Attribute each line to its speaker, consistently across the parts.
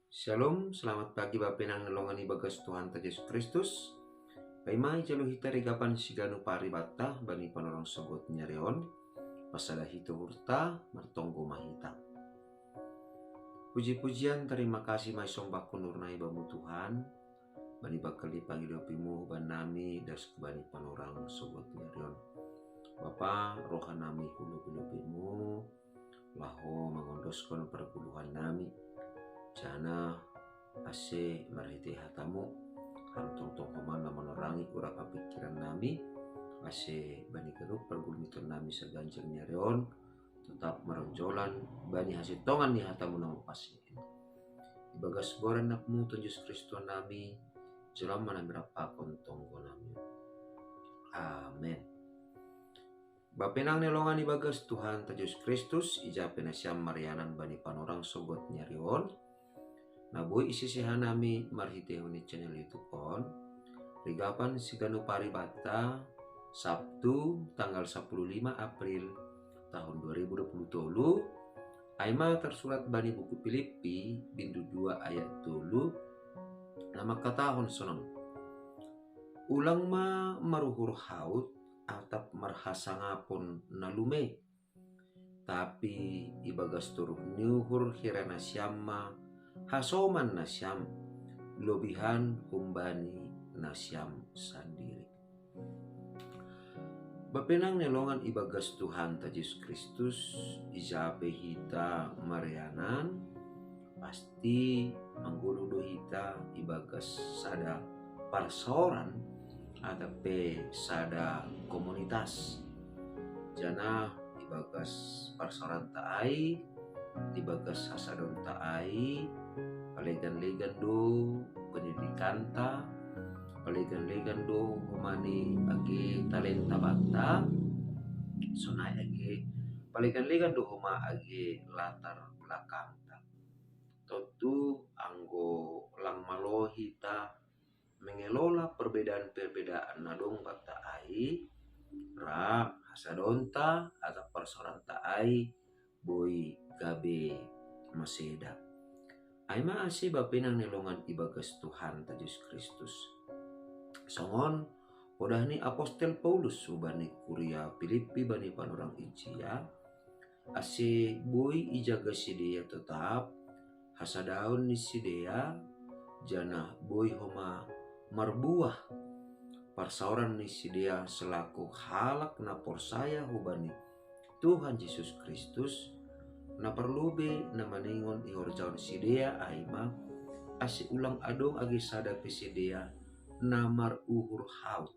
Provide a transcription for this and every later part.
Speaker 1: Shalom, selamat pagi Bapenang nalongan ibagas Tuhan Yesus Kristus. Paimai jalo hita regapan siganu paribata bani panorang sogot nyareon. Pasada hito hurta martonggo mahita. Puji-pujian terima kasih mai sombak kunurnai bamu Tuhan. Bani bakali pangidopimu banami das bani panorang sogot nyareon. Bapa rohanami hulu-hulupimu laho mengondoskan perpuluhan nami. Jana ase marhiti hatamu tong komanda menerangi urapa pikiran nami ase bani keruk pergulitan nami seganjil nyareon tetap meronjolan bani hasil tongan ni hatamu nama pasien ibagas goran nakmu Yesus Kristus nami jelam mana berapa kontonggo nami amin. Bapenang nelongan ibagas Tuhan Yesus Kristus ija penasyam marianan bani panorang sogot nyareon. Nah boy isisihan nami marhitehon ni channel YouTube on. Rigapan siganu paribata Sabtu tanggal 15 April tahun 2020. Aima tersurat bani buku Filipi bindu 2 ayat 2. Nama katahon sonon. Ulang ma maruhur haut atap marhasangapon nalume. Tapi ibagas turuh niuhur hirana syamma hasoman nasyam lobihan kumbani nasyam sandiri. Bapenang nelongan ibagas Tuhan Yesus Kristus ijape hita marianan pasti mangguludo hita ibagas sada parsoran atape sada komunitas jana ibagas parsoran taai ibagas hasadon taai palegan-legan do pendidikan ta palegan-legan do humani agi talenta bata sunai agi palegan-legan do huma agi latar belakang ta tentu anggo lang malohi ta mengelola perbedaan-perbedaan nadong bata ai ra hasadonta atau persoalan ta ai boy gabe maseda. Aima ase bapenang nelongan ibagas Tuhan Yesus Kristus. Songon odah ni Apostel Paulus subani kuria Filipi bani panorang ijia ase boy ijaga sidea tetap hasadaun ni sidea jana boy homa marbuah parsauran ni sidea selaku halak na porsaya hubani Tuhan Yesus Kristus na perlube na maningon ihorjaon sidea aima asi ulang adong agi sada pesidea namar uhur haut.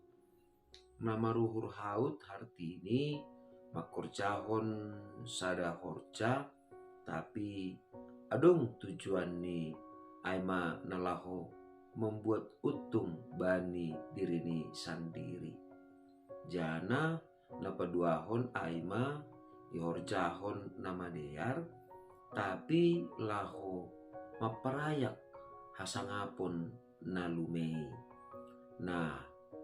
Speaker 1: Namar uhur haut arti ini makorjahon sada horja tapi adong tujuan ni aima nalaho membuat utung bani dirini sendiri. Jana napaduahon aima ihorjahon nama deyar tapi laho maparayak hasangapon nalumei. Nah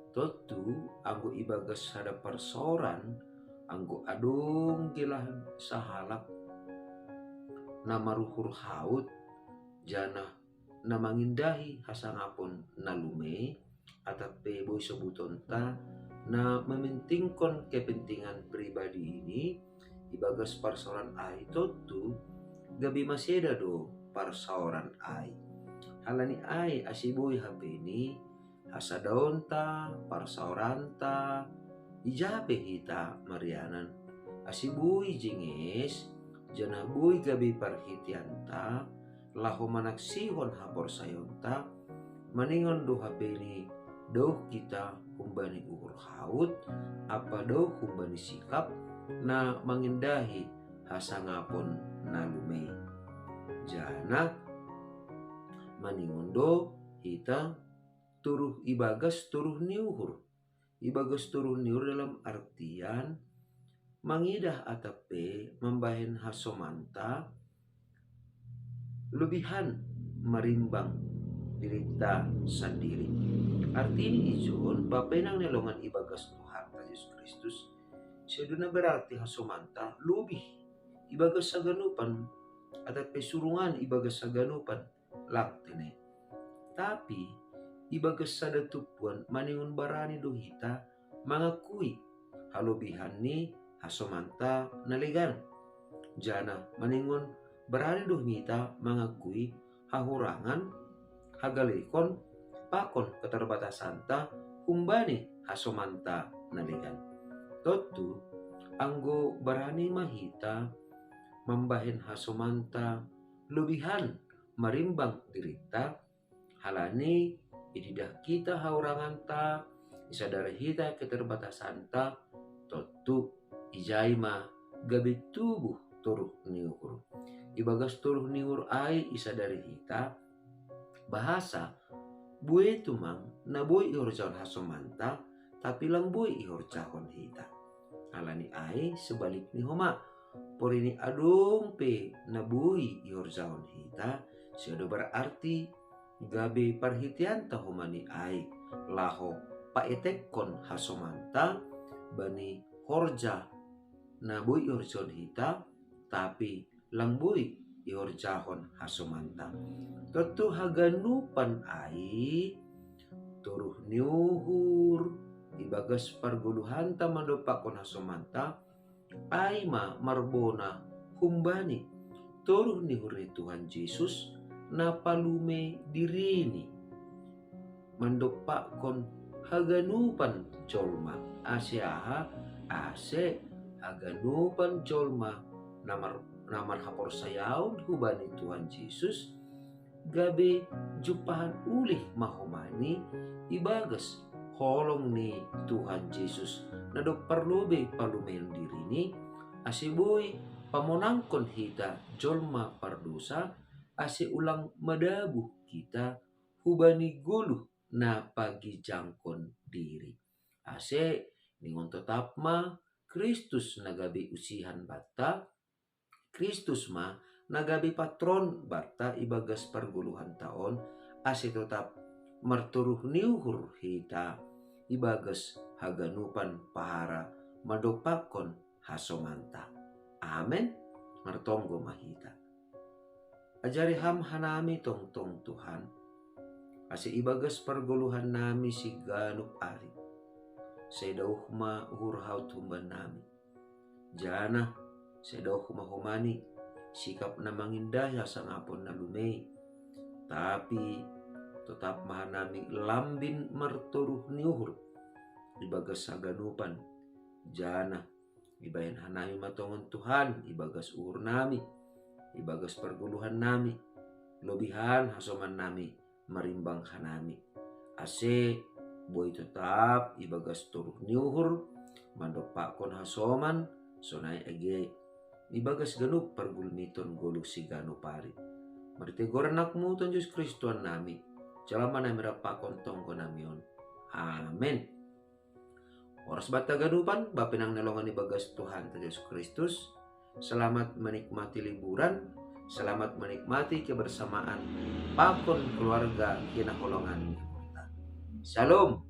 Speaker 1: totu anggo ibagas sada persoran anggo adong gilah sahalak namaruhur haut jana namangindahi hasangapon nalumei atape boy sebuton ta na mementingkan kepentingan pribadi ini ibagas parsoran ai totu gabi maseda do parsoran ai halani ai asiboy hapeni hasadaonta parsaoranta ijape hita marianan asiboy jinges jana boy gabi parhitianta laho manaksihon hapor sayonta maningon do hapeni do kita kumbani uhur haut apa do kumbani sikap na mengindahi hasangapon nalume jana maningondo hita turuh ibagas turuh niuhur dalam artian mangidah atape membahen hasomanta lebihan marimbang dirita sendiri artinya ijon bapenang nelongan ibagas Tuhan Yesus Kristus seduna berarti hasomanta lebih ibagas saganupan ada pesurungan ibagas saganupan laktene. Tapi ibagas sada tupuan maningon barani do hita mangakui halobihan ni hasomanta nalegan. Jana maningon barani do hita mangakui hahurangan hagalekon pakon keterbatasan ta kumbani hasomanta nalegan. Totu anggo barani mahita membahin hasomanta lebihan marimbang dirita halani ididah kita haurangan ta isadari hita keterbatasan ta totu ijaima gabi tubuh turuh niur ibagas turuh niur ai isadari hita bahasa bue tumang na bue ihor jahon hasomanta tapi lang bue ihor jahon hita alani ai sebalik ni homa porini adong pe na bui ihor jahon hita siodo berarti gabe parhitian tahomani ai laho paetekon hasomanta bani horja na bui ihor jahon hita tapi lang bui ihor jahon hasomanta totu haganupan ai turuh niuhur ibagas parguluhan ta mandopakon hasomanta aima marbona humbani turuh nihuri Tuhan Yesus napalume dirini mandopakon haganupan jolma asyaha ase haganupan jolma namar hapor sayaun hubani Tuhan Yesus gabe jupahan ulih mahomani ibagas holong ni Tuhan Yesus nado parlobe palumen diri ni asiboy pamonangkon hita jolma pardosa ase ulang madabuh kita hubani guluh na pagijangkon diri ase ningon tetap ma Kristus nagabi usihan bata Kristus ma nagabi patron bata ibagas parguluhan taon ase tetap marturuh niuhur hita ibagas haganupan pahara madopakon hasomanta. Amen. Martonggo mahita. Ajari ham hanami tongtong Tuhan. Asi ibagas perguluhan nami si ganup ari. Sedauh ma hurhaut humban nami. Jana sedauh ma humani sikap na mangindaya sangapon na lumei. Tapi tetap mahanami lambin marturuh niuhur ibagas haganupan jana ibayan hanami matongon Tuhan ibagas uhur nami ibagas perguluhan nami lobihan hasoman nami marimbang hanami ase boy tetap ibagas turuh niuhur mandopakon hasoman sonai ege ibagas ganup pergulmiton goluk si ganupari maritegoran nakmu ton Yesus Kristuan nami Jalaman na mirapakon tongko namion. Amen. Oras bata ganupan, bapinang nalongan ni bagas Tuhan Yesus Kristus. Selamat menikmati liburan. Selamat menikmati kebersamaan pakon keluarga kinakolongan. Shalom.